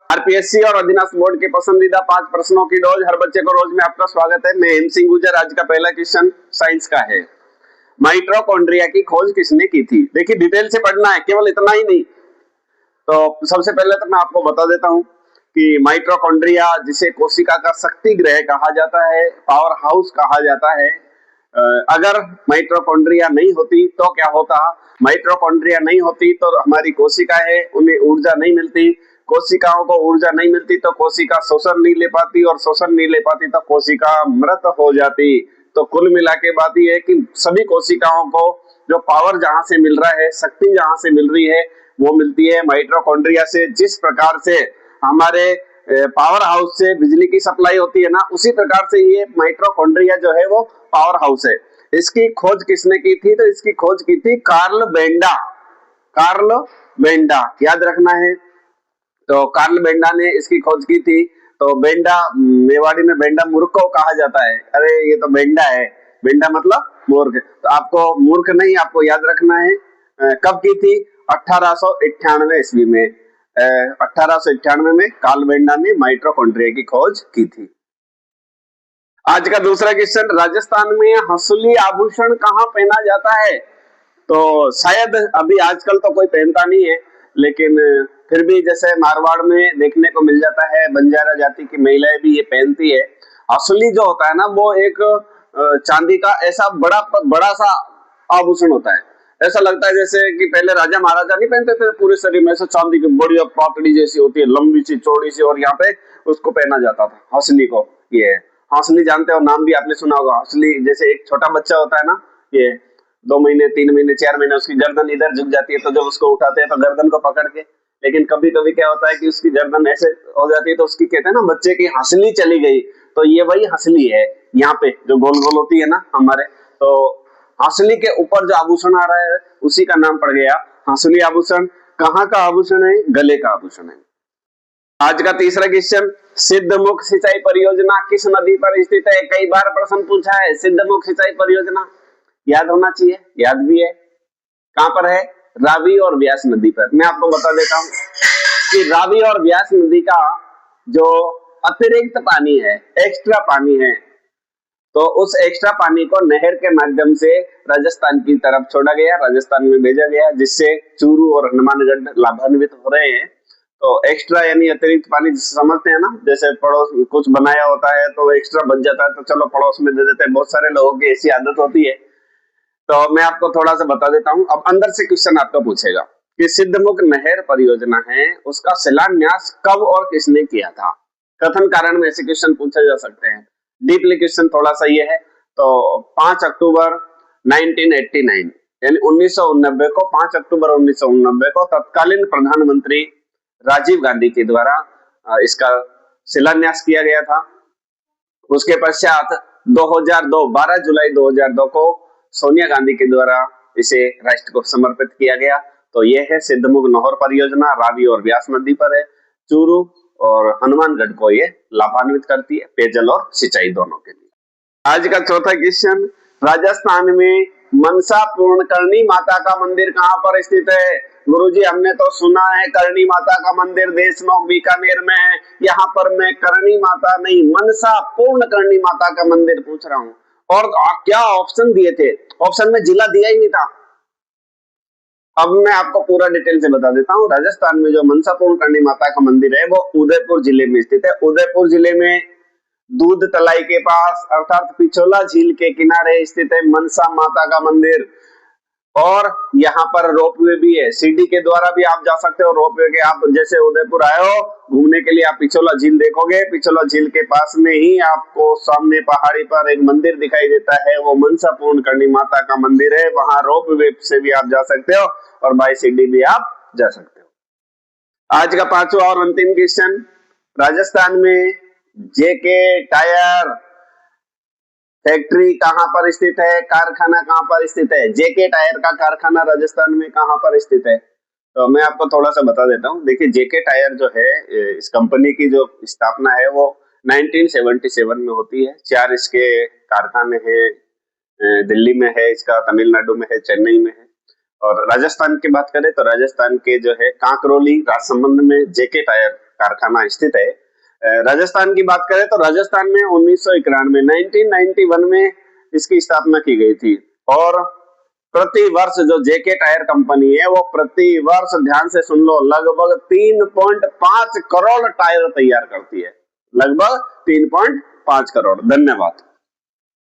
RPSC और अधिनाश board के पसंदीदा 5 प्रश्नों की डोज हर बच्चे को रोज में आपका स्वागत है। मैं हेम सिंह गुजर। आज का पहला क्वेश्चन साइंस का है। माइटोकॉन्ड्रिया की खोज किसने की थी? देखिए डिटेल से पढ़ना है, केवल इतना ही नहीं। तो सबसे पहले तो मैं आपको बता देता हूं कि माइटोकॉन्ड्रिया, जिसे कोशिका का शक्ति गृह कहा जाता है, पावर हाउस कहा जाता है, अगर माइटोकॉन्ड्रिया नहीं होती तो क्या होता? माइटोकॉन्ड्रिया नहीं होती तो हमारी कोशिका है, उन्हें ऊर्जा नहीं मिलती। कोशिकाओं को ऊर्जा नहीं मिलती तो कोशिका शोषण नहीं ले पाती, और शोषण नहीं ले पाती तो कोशिका मृत हो जाती। तो कुल मिला के बात यह है कि सभी कोशिकाओं को जो पावर जहां से मिल रहा है, शक्ति जहां से मिल रही है, वो मिलती है माइटोकॉन्ड्रिया से। जिस प्रकार से हमारे पावर हाउस से बिजली की सप्लाई होती है ना, उसी प्रकार से ये माइटोकॉन्ड्रिया जो है वो पावर हाउस है। इसकी खोज किसने की थी? तो इसकी खोज की थी कार्ल बेंडा। कार्ल बेंडा याद रखना है। तो कार्ल बेंडा ने इसकी खोज की थी। तो बेंडा, मेवाड़ी में बेंडा मूर्ख को कहा जाता है। अरे ये तो बेंडा है, बेंडा मतलब मूर्ख। तो आपको मूर्ख नहीं, आपको याद रखना है। कब की थी? 1898 ईस्वी में। 1898 में कार्ल बेंडा ने माइटोकॉन्ड्रिया की खोज की थी। आज का दूसरा क्वेश्चन, राजस्थान में हंसुली आभूषण कहाँ पहना जाता है? तो शायद अभी आजकल तो कोई पहनता नहीं है, लेकिन फिर भी जैसे मारवाड़ में देखने को मिल जाता है, बंजारा जाति की महिलाएं भी ये पहनती है। हंसुली जो होता है ना, वो एक चांदी का ऐसा बड़ा सा आभूषण होता है। ऐसा लगता है जैसे कि पहले राजा महाराजा नहीं पहनते थे पूरे शरीर में, ऐसा चांदी की बढ़िया पातड़ी जैसी होती है, लंबी सी चौड़ी सी, और यहाँ पे उसको पहना जाता था हंसली को। ये हंसली जानते हो, नाम भी आपने सुना होगा हंसली। जैसे एक छोटा बच्चा होता है ना, ये 2 महीने 3 महीने 4 महीने, उसकी गर्दन इधर झुक जाती है, तो जब उसको उठाते हैं तो गर्दन को पकड़ के, लेकिन कभी कभी क्या होता है कि उसकी गर्दन ऐसे हो जाती है तो उसकी कहते हैं ना बच्चे की हंसली चली गई। तो ये वही हंसली है, यहाँ पे जो गोल गोल होती है ना हमारे। तो हंसली के ऊपर जो आभूषण आ रहा है उसी का नाम पड़ गया हंसली आभूषण। कहाँ का आभूषण है? गले का आभूषण है। आज का तीसरा क्वेश्चन, सिद्धमुख सिंचाई परियोजना किस नदी पर स्थित है? कई बार प्रश्न पूछा है। सिद्धमुख सिंचाई परियोजना याद होना चाहिए, याद भी है। कहां पर है? रावी और व्यास नदी पर। मैं आपको बता देता हूं कि रावी और व्यास नदी का जो अतिरिक्त पानी है, एक्स्ट्रा पानी है, तो उस एक्स्ट्रा पानी को नहर के माध्यम से राजस्थान की तरफ छोड़ा गया, राजस्थान में भेजा गया, जिससे चूरू और हनुमानगढ़ लाभान्वित हो रहे हैं। तो एक्स्ट्रा यानी अतिरिक्त पानी समझते हैं ना, जैसे पड़ोस कुछ बनाया होता है तो एक्स्ट्रा बच जाता है तो चलो पड़ोस में दे देते हैं। बहुत सारे लोगों की ऐसी आदत होती है। तो मैं आपको थोड़ा सा बता देता हूं। अब अंदर से क्वेश्चन आपका पूछेगा कि सिद्धमुख नहर परियोजना है, उसका शिलान्यास कब और किसने किया था? कथन कारण में ऐसे क्वेश्चन पूछे जा सकते हैं। डीपली क्वेश्चन थोड़ा सा ये है। तो 5 अक्टूबर 1989 यानी 1989 को, 5 अक्टूबर 1989 को तत्कालीन प्रधानमंत्री राजीव गांधी के द्वारा इसका शिलान्यास किया गया था। उसके पश्चात 2002 12 जुलाई 2002 को सोनिया गांधी के द्वारा इसे राष्ट्र को समर्पित किया गया। तो यह है सिद्धमुख नहर परियोजना, रावी और व्यास नदी पर है। चूरू और हनुमानगढ़ को ये लाभान्वित करती है, पेयजल और सिंचाई दोनों के लिए। आज का चौथा क्वेश्चन, राजस्थान में मनसा पूर्णकर्णी माता का मंदिर कहां पर स्थित है? गुरुजी हमने तो सुना है करणी माता का मंदिर देशनोक बीकानेर में है। यहाँ पर मैं करणी माता नहीं, मनसा पूर्णकर्णी माता का मंदिर पूछ रहा हूँ। और क्या ऑप्शन दिए थे? ऑप्शन में जिला दिया ही नहीं था। अब मैं आपको पूरा डिटेल से बता देता हूँ। राजस्थान में जो मनसा पूर्णकर्णी माता का मंदिर है वो उदयपुर जिले में स्थित है। उदयपुर जिले में दूध तलाई के पास अर्थात पिछोला झील के किनारे स्थित है मनसा माता का मंदिर। और यहाँ पर रोपवे भी है, सीढ़ी के द्वारा भी आप जा सकते हो। रोपवे के, आप जैसे उदयपुर आए हो घूमने के लिए, आप पिछोला झील देखोगे, पिछोला झील के पास में ही आपको सामने पहाड़ी पर एक मंदिर दिखाई देता है, वो मनसा पूर्णकर्णी माता का मंदिर है। वहां रोपवे से भी आप जा सकते हो और बाय सीढ़ी भी आप जा सकते हो। आज का पांचवा और अंतिम क्वेश्चन, राजस्थान में जेके टायर फैक्ट्री कहां पर स्थित है? कारखाना कहां पर स्थित है? जेके टायर का कारखाना राजस्थान में कहां पर स्थित है? तो मैं आपको थोड़ा सा बता देता हूं। देखिए जेके टायर जो है, इस कंपनी की जो स्थापना है वो 1977 में होती है। 4 इसके कारखाने हैं, दिल्ली में है इसका, तमिलनाडु में है, चेन्नई में है। और राजस्थान की बात करें तो राजस्थान के जो है कांकरोली राजसमंद में जेके टायर कारखाना स्थित है। राजस्थान की बात करें तो राजस्थान में 1991 में इसकी स्थापना की गई थी और प्रति वर्ष जो जेके टायर कंपनी है वो प्रति वर्ष, ध्यान से सुन लो, लगभग 3.5 करोड़ टायर तैयार करती है। लगभग 3.5 करोड़। धन्यवाद।